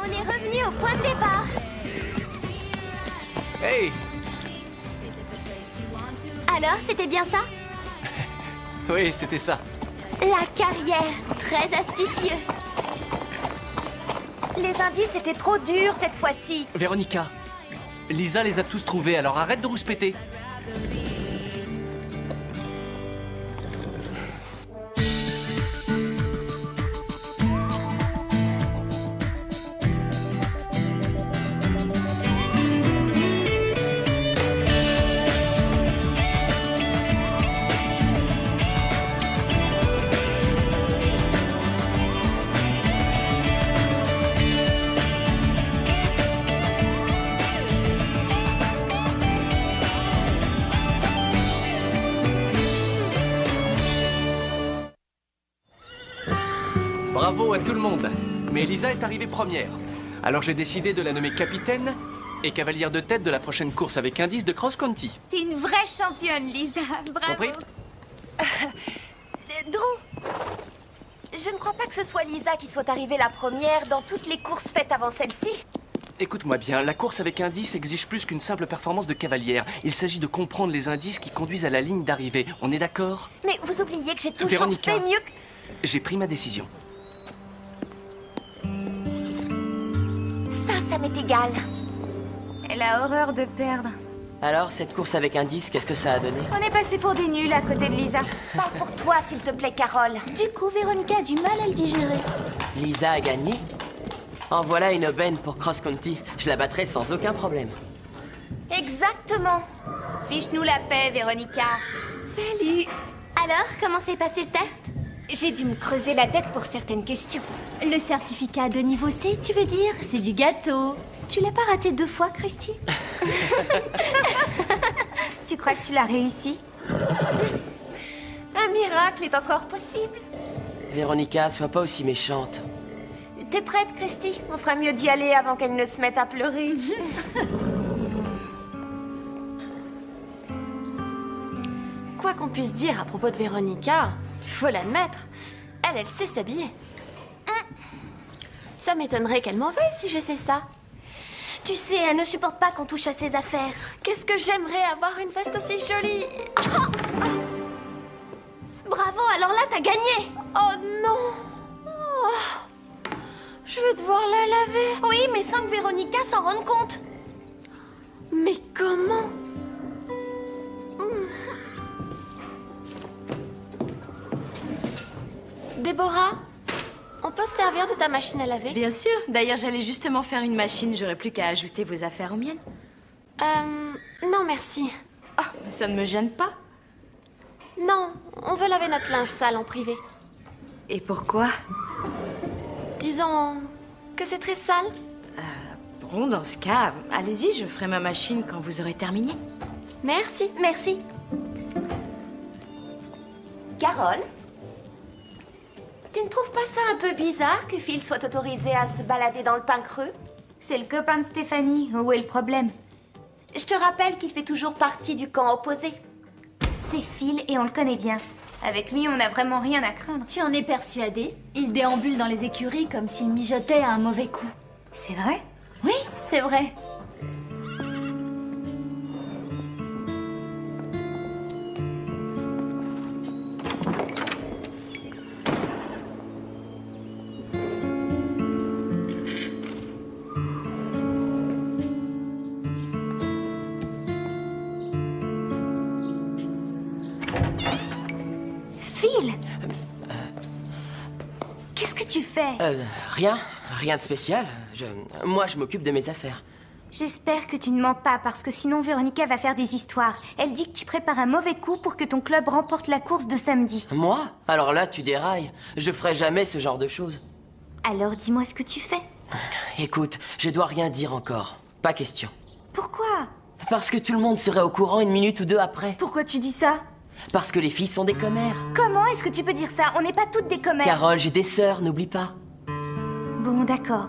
On est revenu au point de départ. Hey! Alors, c'était bien ça? Oui, c'était ça. La carrière, très astucieux. Les indices étaient trop durs cette fois-ci. Véronica, Lisa les a tous trouvés, alors arrête de rouspéter. Bravo à tout le monde. Mais Lisa est arrivée première. Alors j'ai décidé de la nommer capitaine et cavalière de tête de la prochaine course avec indice de cross-country. T'es une vraie championne, Lisa. Bravo. Compris? Drew, je ne crois pas que ce soit Lisa qui soit arrivée la première dans toutes les courses faites avant celle-ci. Écoute-moi bien, la course avec indice exige plus qu'une simple performance de cavalière. Il s'agit de comprendre les indices qui conduisent à la ligne d'arrivée. On est d'accord? Mais vous oubliez que j'ai toujours Véronica. fait mieux que... J'ai pris ma décision. Ça m'est égal. Elle a horreur de perdre. Alors, cette course avec indice, qu'est-ce que ça a donné? On est passé pour des nuls à côté de Lisa. Parle pour toi, s'il te plaît, Carole. Du coup, Véronica a du mal à le digérer. Lisa a gagné? En voilà une aubaine pour Cross County. Je la battrai sans aucun problème. Exactement. Fiche-nous la paix, Véronica. Salut. Alors, comment s'est passé le test? J'ai dû me creuser la tête pour certaines questions. Le certificat de niveau C, tu veux dire? C'est du gâteau. Tu l'as pas raté 2 fois, Christy? Tu crois que tu l'as réussi? Un miracle est encore possible. Véronica, sois pas aussi méchante. T'es prête, Christy? On fera mieux d'y aller avant qu'elle ne se mette à pleurer. Quoi qu'on puisse dire à propos de Véronica, il faut l'admettre, elle sait s'habiller. Ça m'étonnerait qu'elle m'en veuille si je sais ça. Tu sais, elle ne supporte pas qu'on touche à ses affaires. Qu'est-ce que j'aimerais avoir une veste aussi jolie. Bravo, alors là, t'as gagné. Oh non. Oh. Je vais devoir la laver. Oui, mais sans que Véronica s'en rende compte. Mais comment? Déborah, on peut se servir de ta machine à laver? Bien sûr. D'ailleurs, j'allais justement faire une machine. J'aurais plus qu'à ajouter vos affaires aux miennes. Non, merci. Oh, mais ça ne me gêne pas. Non, on veut laver notre linge sale en privé. Et pourquoi? Disons que c'est très sale. Bon, dans ce cas, allez-y, je ferai ma machine quand vous aurez terminé. Merci. Merci. Carole? Tu ne trouves pas ça un peu bizarre que Phil soit autorisé à se balader dans le pain creux? C'est le copain de Stéphanie. Où est le problème? Je te rappelle qu'il fait toujours partie du camp opposé. C'est Phil et on le connaît bien. Avec lui, on n'a vraiment rien à craindre. Tu en es persuadée? Il déambule dans les écuries comme s'il mijotait à un mauvais coup. C'est vrai? Oui, c'est vrai. Phil! Qu'est-ce que tu fais? Rien de spécial. Moi, je m'occupe de mes affaires. J'espère que tu ne mens pas, parce que sinon Véronica va faire des histoires. Elle dit que tu prépares un mauvais coup pour que ton club remporte la course de samedi. Moi? Alors là, tu dérailles. Je ferai jamais ce genre de choses. Alors dis-moi ce que tu fais. Écoute, je dois rien dire encore. Pas question. Pourquoi? Parce que tout le monde serait au courant une minute ou deux après. Pourquoi tu dis ça? Parce que les filles sont des commères. Comment est-ce que tu peux dire ça? On n'est pas toutes des commères. Carole, j'ai des sœurs, n'oublie pas. Bon, d'accord.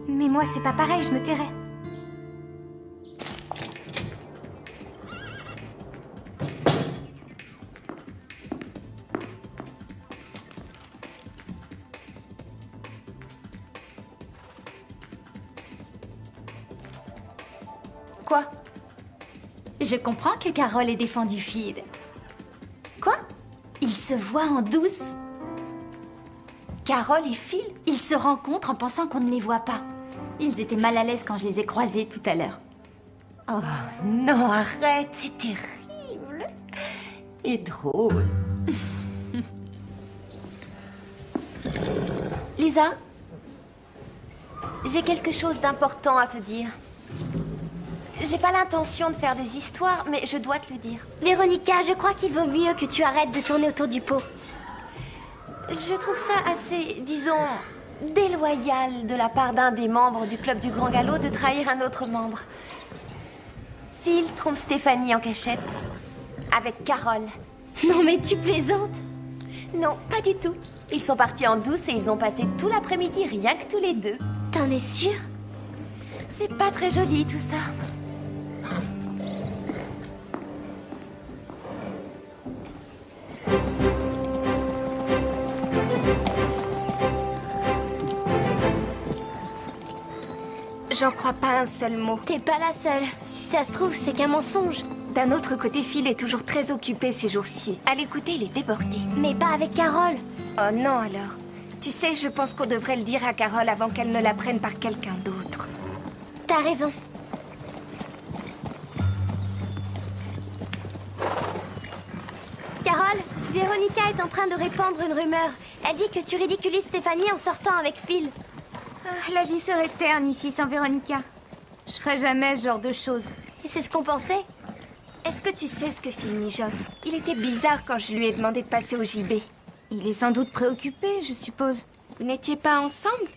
Mais moi, c'est pas pareil, je me tairai. Quoi? Je comprends que Carole ait défendu Phil. Quoi? Ils se voient en douce. Carole et Phil? Ils se rencontrent en pensant qu'on ne les voit pas. Ils étaient mal à l'aise quand je les ai croisés tout à l'heure. Oh non, arrête, c'est terrible. Et drôle. Lisa, j'ai quelque chose d'important à te dire. J'ai pas l'intention de faire des histoires, mais je dois te le dire. Véronica, je crois qu'il vaut mieux que tu arrêtes de tourner autour du pot. Je trouve ça assez, disons, déloyal de la part d'un des membres du club du Grand Galop de trahir un autre membre. Phil trompe Stéphanie en cachette. Avec Carole. Non mais tu plaisantes. Non, pas du tout. Ils sont partis en douce et ils ont passé tout l'après-midi rien que tous les deux. T'en es sûre? C'est pas très joli tout ça. J'en crois pas un seul mot. T'es pas la seule. Si ça se trouve, c'est qu'un mensonge. D'un autre côté, Phil est toujours très occupé ces jours-ci. À l'écouter, il est débordé. Mais pas avec Carole. Oh non alors. Tu sais, je pense qu'on devrait le dire à Carole avant qu'elle ne la prenne par quelqu'un d'autre. T'as raison. Carole, Véronica est en train de répandre une rumeur. Elle dit que tu ridiculises Stéphanie en sortant avec Phil. La vie serait terne ici sans Véronica. Je ferais jamais ce genre de choses. Et c'est ce qu'on pensait. Est-ce que tu sais ce que Phil mijote? Il était bizarre quand je lui ai demandé de passer au JB. Il est sans doute préoccupé, je suppose. Vous n'étiez pas ensemble?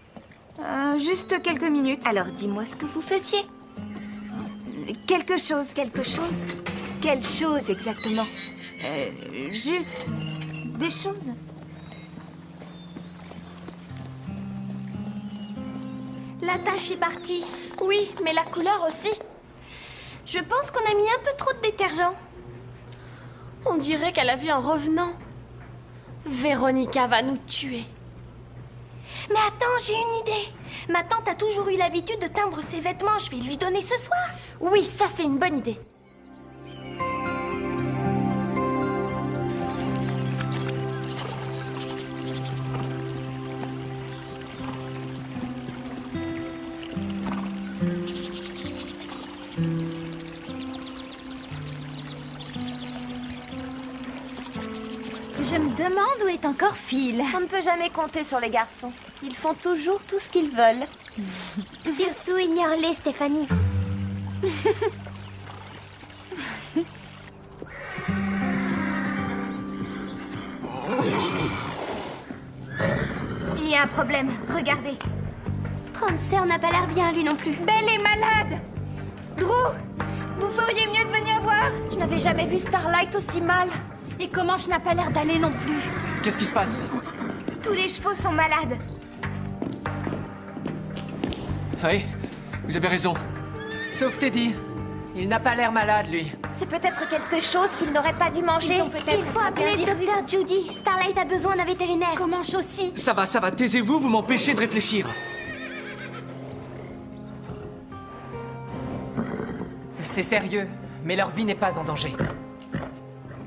Juste quelques minutes. Alors dis-moi ce que vous faisiez. Quelque chose. Quelque chose? Quelle chose exactement? Juste des choses. La tâche est partie. Oui, mais la couleur aussi. Je pense qu'on a mis un peu trop de détergent. On dirait qu'elle a vu un revenant. Véronica va nous tuer. Mais attends, j'ai une idée. Ma tante a toujours eu l'habitude de teindre ses vêtements. Je vais lui donner ce soir. Oui, ça c'est une bonne idée. Je me demande où est encore Phil. On ne peut jamais compter sur les garçons. Ils font toujours tout ce qu'ils veulent. Surtout ignore-les, Stéphanie. Il y a un problème, regardez. Prancer n'a pas l'air bien, lui non plus. Belle est malade. Drew, vous feriez mieux de venir voir. Je n'avais jamais vu Starlight aussi mal. Et Comanche n'a pas l'air d'aller non plus. Qu'est-ce qui se passe? Tous les chevaux sont malades. Oui, vous avez raison. Sauf Teddy. Il n'a pas l'air malade, lui. C'est peut-être quelque chose qu'il n'aurait pas dû manger. Il faut appeler le docteur Judy. Starlight a besoin d'un vétérinaire. Comanche aussi. Ça va, taisez-vous, vous m'empêchez de réfléchir. C'est sérieux, mais leur vie n'est pas en danger.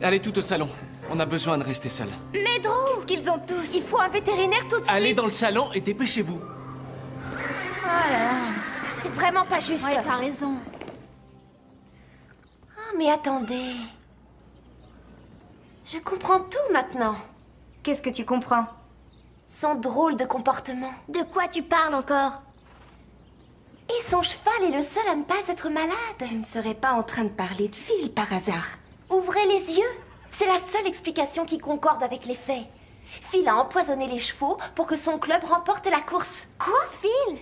Allez tout au salon. On a besoin de rester seuls. Mais Drew, Qu'est-ce qu'ils ont tous? Il faut un vétérinaire tout de suite. Allez dans le salon et dépêchez-vous. C'est vraiment pas juste. ouais, t'as raison. Ah, mais attendez. Je comprends tout maintenant. Qu'est-ce que tu comprends? Son drôle de comportement. De quoi tu parles encore? Et son cheval est le seul à ne pas être malade. Tu ne serais pas en train de parler de Phil par hasard. Ouvrez les yeux. C'est la seule explication qui concorde avec les faits. Phil a empoisonné les chevaux pour que son club remporte la course. Quoi, Phil?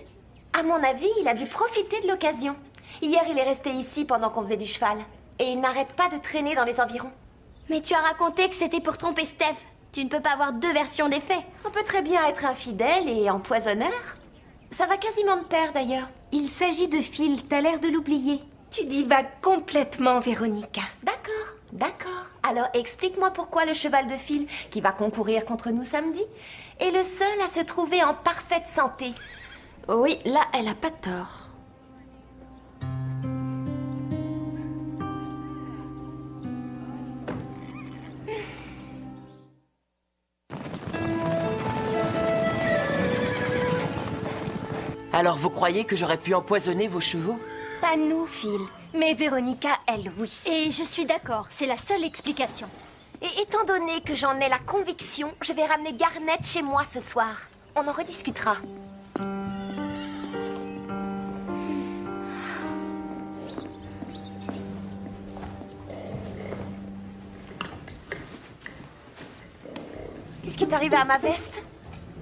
À mon avis, il a dû profiter de l'occasion. Hier, il est resté ici pendant qu'on faisait du cheval. Et il n'arrête pas de traîner dans les environs. Mais tu as raconté que c'était pour tromper Steph. Tu ne peux pas avoir deux versions des faits. On peut très bien être infidèle et empoisonneur. Ça va quasiment de pair, d'ailleurs. Il s'agit de Phil, t'as l'air de l'oublier. Tu divagues complètement, Véronica. D'accord, d'accord. Alors explique-moi pourquoi le cheval de Phil, qui va concourir contre nous samedi, est le seul à se trouver en parfaite santé. Oui, là, elle a pas tort. Alors vous croyez que j'aurais pu empoisonner vos chevaux? Pas nous, Phil. Mais Véronica, elle, oui. Et je suis d'accord, c'est la seule explication. Et étant donné que j'en ai la conviction, je vais ramener Garnet chez moi ce soir. On en rediscutera. Qu'est-ce qui est arrivé à ma veste?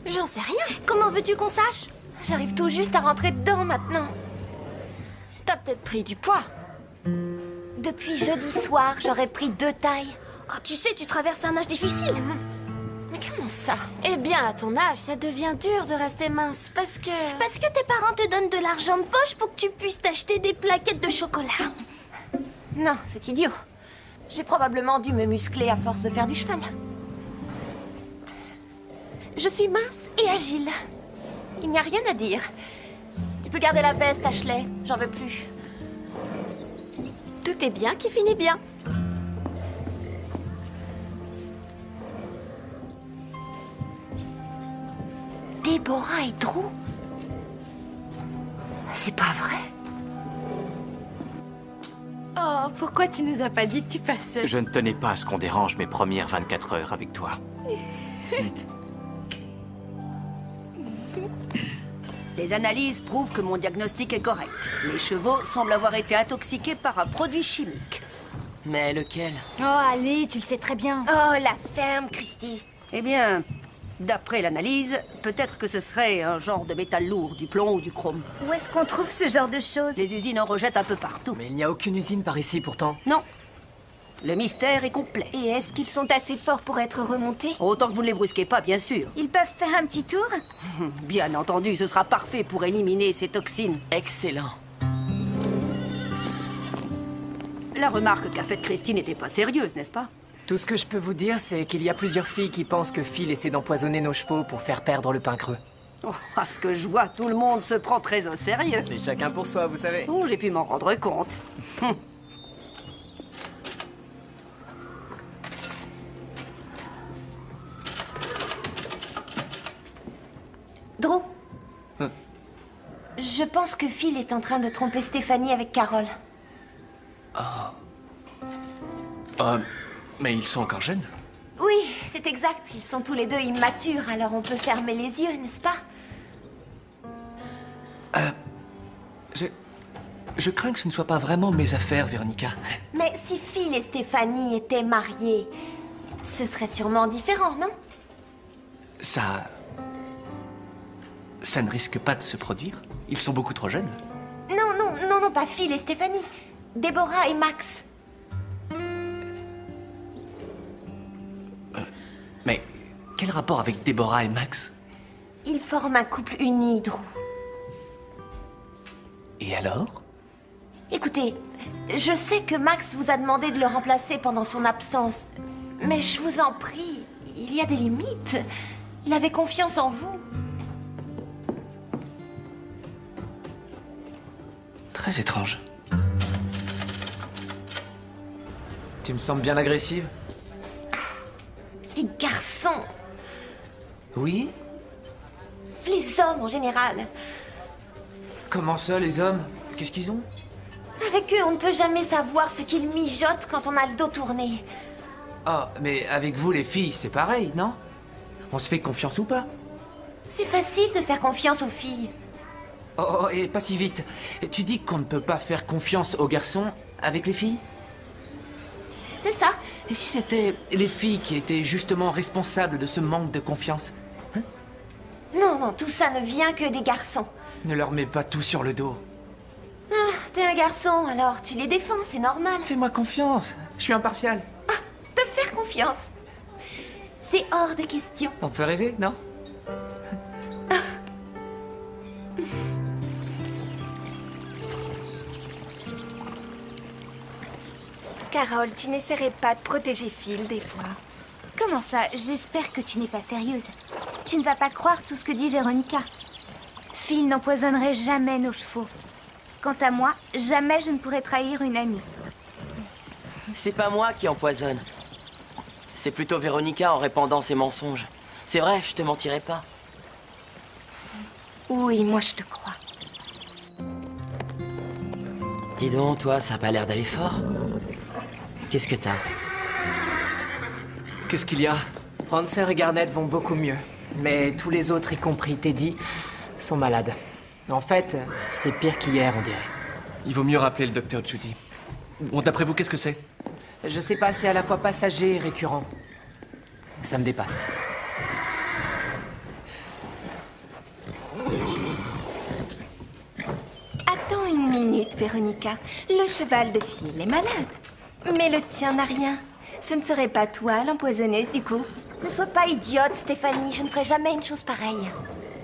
J'en sais rien. Comment veux-tu qu'on sache? J'arrive tout juste à rentrer dedans maintenant. T'as peut-être pris du poids. Depuis jeudi soir, j'aurais pris 2 tailles. Oh, tu sais, tu traverses un âge difficile. Mais comment ça? Eh bien, à ton âge, ça devient dur de rester mince parce que... Parce que tes parents te donnent de l'argent de poche pour que tu puisses t'acheter des plaquettes de chocolat. Non, c'est idiot. J'ai probablement dû me muscler à force de faire du cheval. Je suis mince et agile. Il n'y a rien à dire. Tu peux garder la veste, Ashley. J'en veux plus. Tout est bien qui finit bien. Déborah et Drew? C'est pas vrai. Oh, pourquoi tu nous as pas dit que tu passais? Je ne tenais pas à ce qu'on dérange mes premières 24 heures avec toi. Les analyses prouvent que mon diagnostic est correct. Les chevaux semblent avoir été intoxiqués par un produit chimique. Mais lequel? Oh, allez, tu le sais très bien. Oh, la ferme, Christy. Eh bien, d'après l'analyse, peut-être que ce serait un genre de métal lourd, du plomb ou du chrome. Où est-ce qu'on trouve ce genre de choses? Les usines en rejettent un peu partout. Mais il n'y a aucune usine par ici pourtant. Non. Le mystère est complet. Et est-ce qu'ils sont assez forts pour être remontés? Autant que vous ne les brusquez pas, bien sûr. Ils peuvent faire un petit tour? Bien entendu, ce sera parfait pour éliminer ces toxines. Excellent. La remarque qu'a faite Christine n'était pas sérieuse, n'est-ce pas? Tout ce que je peux vous dire, c'est qu'il y a plusieurs filles qui pensent que Phil essaie d'empoisonner nos chevaux pour faire perdre le pain creux. Oh, à ce que je vois, tout le monde se prend très au sérieux. C'est chacun pour soi, vous savez. Oh, j'ai pu m'en rendre compte. Drew? Je pense que Phil est en train de tromper Stéphanie avec Carole. Mais ils sont encore jeunes. Oui, c'est exact. Ils sont tous les deux immatures, alors on peut fermer les yeux, n'est-ce pas? Je crains que ce ne soit pas vraiment mes affaires, Véronica. Mais si Phil et Stéphanie étaient mariés, ce serait sûrement différent, non? Ça ne risque pas de se produire. Ils sont beaucoup trop jeunes. Non, pas Phil et Stéphanie. Déborah et Max. Mais quel rapport avec Déborah et Max? Ils forment un couple uni, Drew. Et alors? Écoutez, je sais que Max vous a demandé de le remplacer pendant son absence. Mais je vous en prie, il y a des limites. Il avait confiance en vous. Très étrange. Tu me sembles bien agressive? Les garçons, Oui? les hommes en général. Comment ça, les hommes? Qu'est-ce qu'ils ont? Avec eux, on ne peut jamais savoir ce qu'ils mijotent quand on a le dos tourné. Ah, mais avec vous, les filles, c'est pareil, non? On se fait confiance ou pas? C'est facile de faire confiance aux filles. Oh, et pas si vite. Tu dis qu'on ne peut pas faire confiance aux garçons avec les filles? C'est ça. Et si c'était les filles qui étaient justement responsables de ce manque de confiance? Non, tout ça ne vient que des garçons. Ne leur mets pas tout sur le dos. Ah, t'es un garçon, alors tu les défends, c'est normal. Fais-moi confiance. Je suis impartial. Te faire confiance. C'est hors de question. On peut rêver, non? Carole, tu n'essaierais pas de protéger Phil des fois? Comment ça? J'espère que tu n'es pas sérieuse. Tu ne vas pas croire tout ce que dit Véronica. Phil n'empoisonnerait jamais nos chevaux. Quant à moi, jamais je ne pourrais trahir une amie. C'est pas moi qui empoisonne. C'est plutôt Véronica en répandant ses mensonges. C'est vrai, je te mentirai pas. Oui, moi je te crois. Dis donc, toi, ça a pas l'air d'aller fort. Qu'est-ce que t'as? Qu'est-ce qu'il y a? Prancer et Garnet vont beaucoup mieux. Mais tous les autres, y compris Teddy, sont malades. En fait, c'est pire qu'hier, on dirait. Il vaut mieux rappeler le docteur Judy. Bon, d'après vous, qu'est-ce que c'est? Je sais pas, c'est à la fois passager et récurrent. Ça me dépasse. Attends une minute, Véronica. Le cheval de Phil est malade. Mais le tien n'a rien. Ce ne serait pas toi, l'empoisonneuse, du coup. Ne sois pas idiote, Stéphanie. Je ne ferai jamais une chose pareille.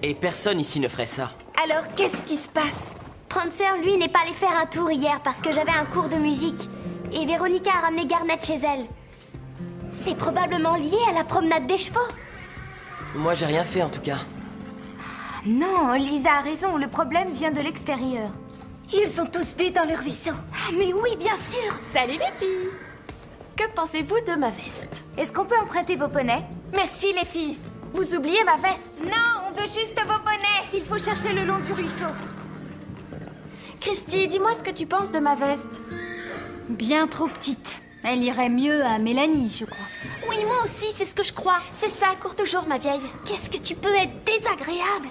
Et personne ici ne ferait ça. Alors, qu'est-ce qui se passe? Prancer, lui, n'est pas allé faire un tour hier parce que j'avais un cours de musique. Et Véronica a ramené Garnet chez elle. C'est probablement lié à la promenade des chevaux. Moi, j'ai rien fait, en tout cas. Non, Lisa a raison, le problème vient de l'extérieur. Ils sont tous bu dans le ruisseau. Ah, mais oui, bien sûr. Salut les filles! Que pensez-vous de ma veste? Est-ce qu'on peut emprunter vos poneys? Merci, les filles. Vous oubliez ma veste? Non, on veut juste vos poneys. Il faut chercher le long du ruisseau. Christy, dis-moi ce que tu penses de ma veste. Bien trop petite. Elle irait mieux à Mélanie, je crois. Oui, moi aussi, c'est ce que je crois. C'est ça, cours toujours, ma vieille. Qu'est-ce que tu peux être désagréable?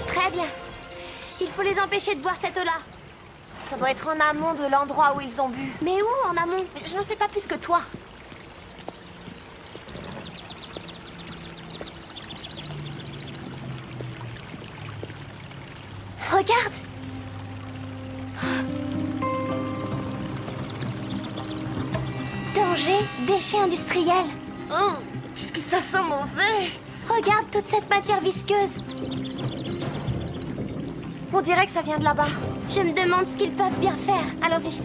Très bien. Il faut les empêcher de boire cette eau-là. Ça doit être en amont de l'endroit où ils ont bu. Mais où en amont? Je n'en sais pas plus que toi. Regarde! Danger, déchets industriels. Oh, qu'est-ce que ça sent mauvais! Regarde toute cette matière visqueuse. On dirait que ça vient de là-bas. Je me demande ce qu'ils peuvent bien faire. Allons-y.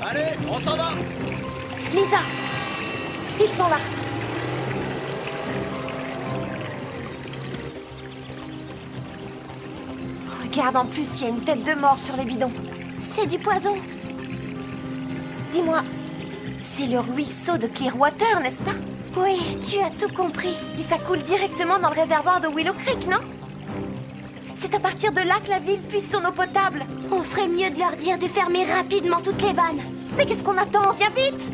Allez, on s'en va! Lisa! Ils sont là. Regarde, en plus, il y a une tête de mort sur les bidons. C'est du poison. Dis-moi, c'est le ruisseau de Clearwater, n'est-ce pas? Oui, tu as tout compris. Et ça coule directement dans le réservoir de Willow Creek, non? C'est à partir de là que la ville puise son eau potable. On ferait mieux de leur dire de fermer rapidement toutes les vannes. Mais qu'est-ce qu'on attend? Viens vite!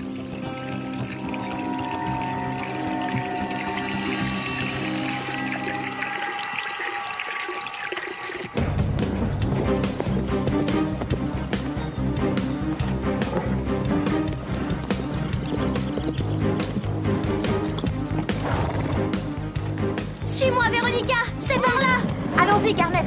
Suis-moi, Véronica. C'est par là. Allons-y, Garnet.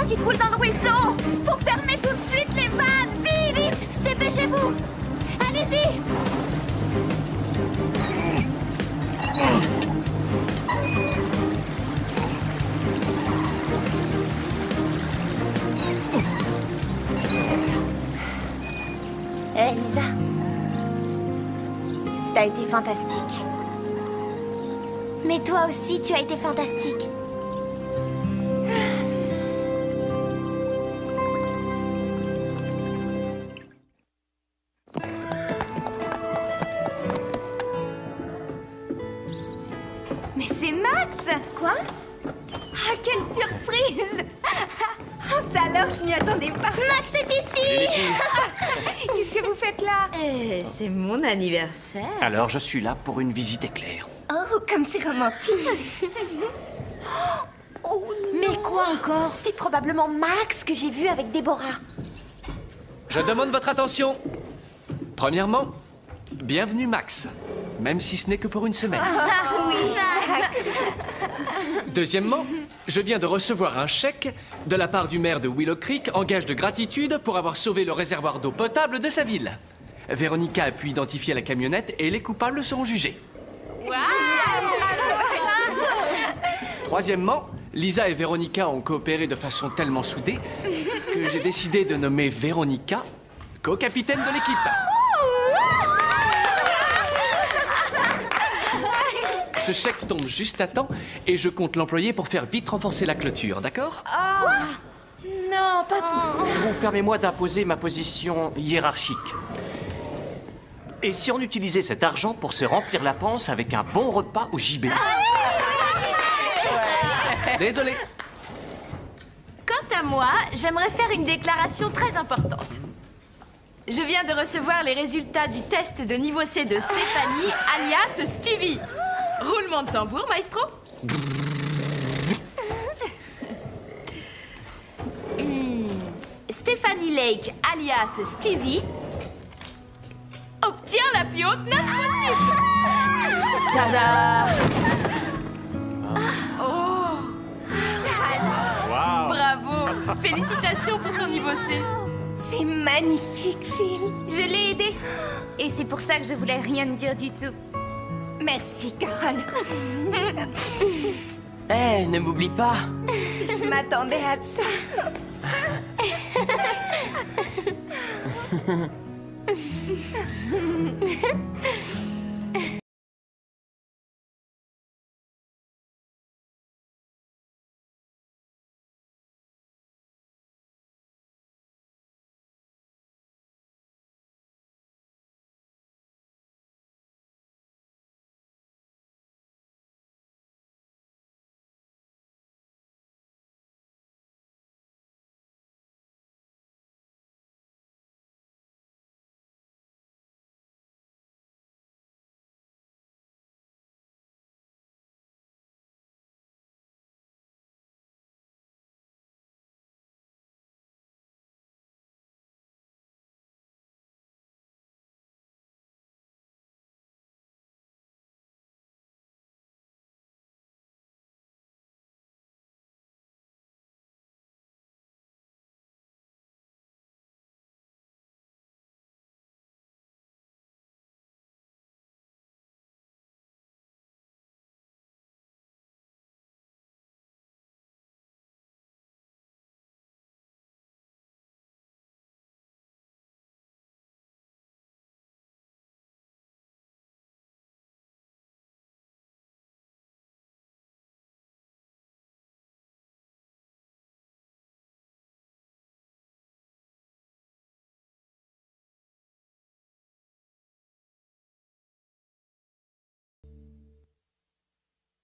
Qui coule dans le ruisseau. Faut fermer tout de suite les vannes. Vite, vite, dépêchez-vous. Allez-y. Hé, Lisa. T'as été fantastique. Mais toi aussi, tu as été fantastique. Mais c'est Max! Quoi? Ah, quelle surprise! Oh, ça alors, je m'y attendais pas. Max est ici! Qu'est-ce que vous faites là? C'est mon anniversaire. Alors je suis là pour une visite éclair. Oh, comme c'est romantique. Oh, non. Mais quoi encore? C'est probablement Max que j'ai vu avec Déborah. Je demande votre attention. Premièrement, bienvenue Max. même si ce n'est que pour une semaine. Deuxièmement, je viens de recevoir un chèque de la part du maire de Willow Creek en gage de gratitude pour avoir sauvé le réservoir d'eau potable de sa ville. Véronica a pu identifier la camionnette et les coupables seront jugés. Troisièmement, Lisa et Véronica ont coopéré de façon tellement soudée que j'ai décidé de nommer Véronica co-capitaine de l'équipe. Ce chèque tombe juste à temps et je compte l'employer pour faire vite renforcer la clôture, d'accord? Non, pas pour ça. Permets-moi d'imposer ma position hiérarchique. Et si on utilisait cet argent pour se remplir la panse avec un bon repas au gibet? Désolé. Quant à moi, j'aimerais faire une déclaration très importante. Je viens de recevoir les résultats du test de niveau C de Stéphanie, alias Stevie. Roulement de tambour, maestro. Stéphanie Lake, alias Stevie, obtient la plus haute note possible. Tada! Bravo! Félicitations pour ton niveau C. C'est magnifique, Phil. Je l'ai aidé. Et c'est pour ça que je voulais rien te dire du tout. Merci, Carole. Eh, ne m'oublie pas. Je m'attendais à ça.